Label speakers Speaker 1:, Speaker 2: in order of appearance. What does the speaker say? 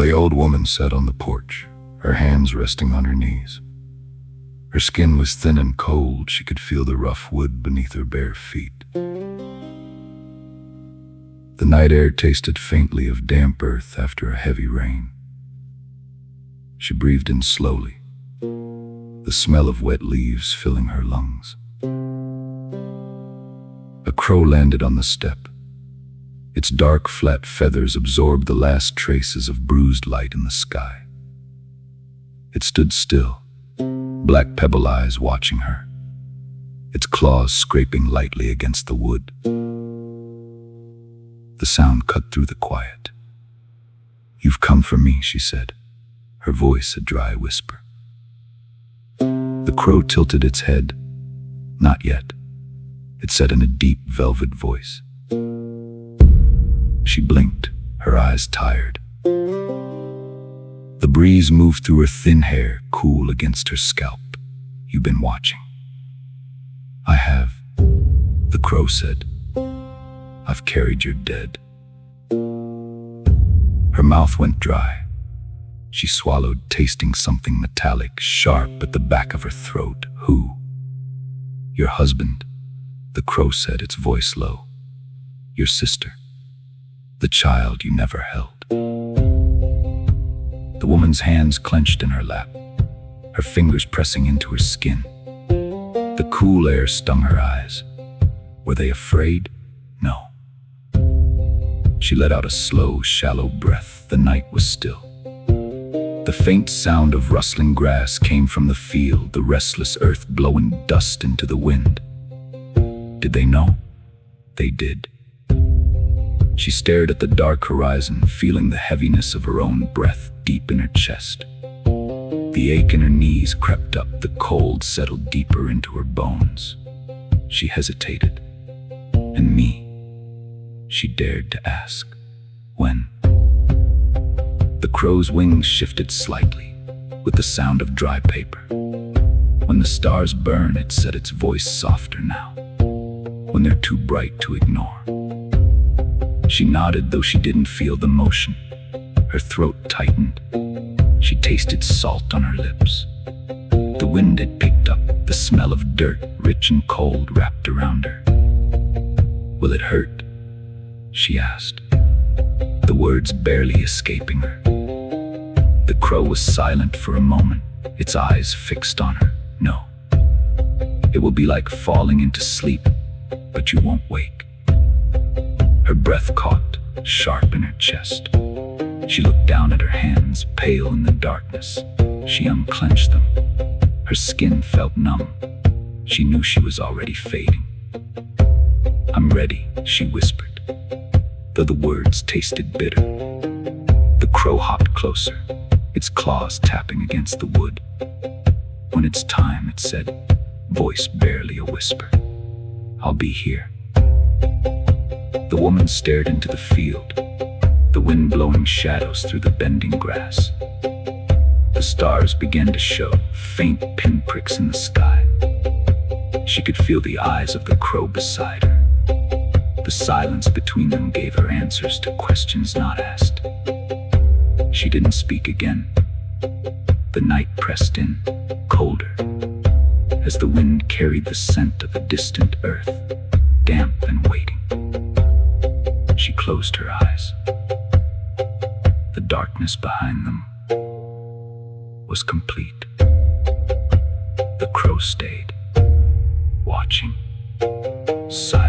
Speaker 1: The old woman sat on the porch, her hands resting on her knees. Her skin was thin and cold. She could feel the rough wood beneath her bare feet. The night air tasted faintly of damp earth after a heavy rain. She breathed in slowly, the smell of wet leaves filling her lungs. A crow landed on the step. Its dark, flat feathers absorbed the last traces of bruised light in the sky. It stood still, black pebble eyes watching her, its claws scraping lightly against the wood. The sound cut through the quiet. "You've come for me," she said, her voice a dry whisper. The crow tilted its head. "Not yet," it said in a deep, velvet voice. She blinked, her eyes tired. The breeze moved through her thin hair, cool against her scalp. "You've been watching." "I have," the crow said. "I've carried your dead." Her mouth went dry. She swallowed, tasting something metallic, sharp at the back of her throat. "Who?" "Your husband," the crow said, its voice low. "Your sister. The child you never held." The woman's hands clenched in her lap, her fingers pressing into her skin. The cool air stung her eyes. Were they afraid? No. She let out a slow, shallow breath. The night was still. The faint sound of rustling grass came from the field, the restless earth blowing dust into the wind. Did they know? They did. She stared at the dark horizon, feeling the heaviness of her own breath deep in her chest. The ache in her knees crept up, the cold settled deeper into her bones. She hesitated. "And me?" she dared to ask. "When?" The crow's wings shifted slightly, with the sound of dry paper. "When the stars burn," it said, its voice softer now. "When they're too bright to ignore." She nodded, though she didn't feel the motion. Her throat tightened. She tasted salt on her lips. The wind had picked up, the smell of dirt, rich and cold, wrapped around her. "Will it hurt?" she asked, the words barely escaping her. The crow was silent for a moment, its eyes fixed on her. "No. It will be like falling into sleep, but you won't wake." Her breath caught, sharp in her chest. She looked down at her hands, pale in the darkness. She unclenched them. Her skin felt numb. She knew she was already fading. "I'm ready," she whispered, though the words tasted bitter. The crow hopped closer, its claws tapping against the wood. "When it's time," it said, voice barely a whisper. "I'll be here." The woman stared into the field, the wind blowing shadows through the bending grass. The stars began to show, faint pinpricks in the sky. She could feel the eyes of the crow beside her. The silence between them gave her answers to questions not asked. She didn't speak again. The night pressed in, colder, as the wind carried the scent of a distant earth, damp and waiting. She closed her eyes. The darkness behind them was complete. The crow stayed, watching, silent.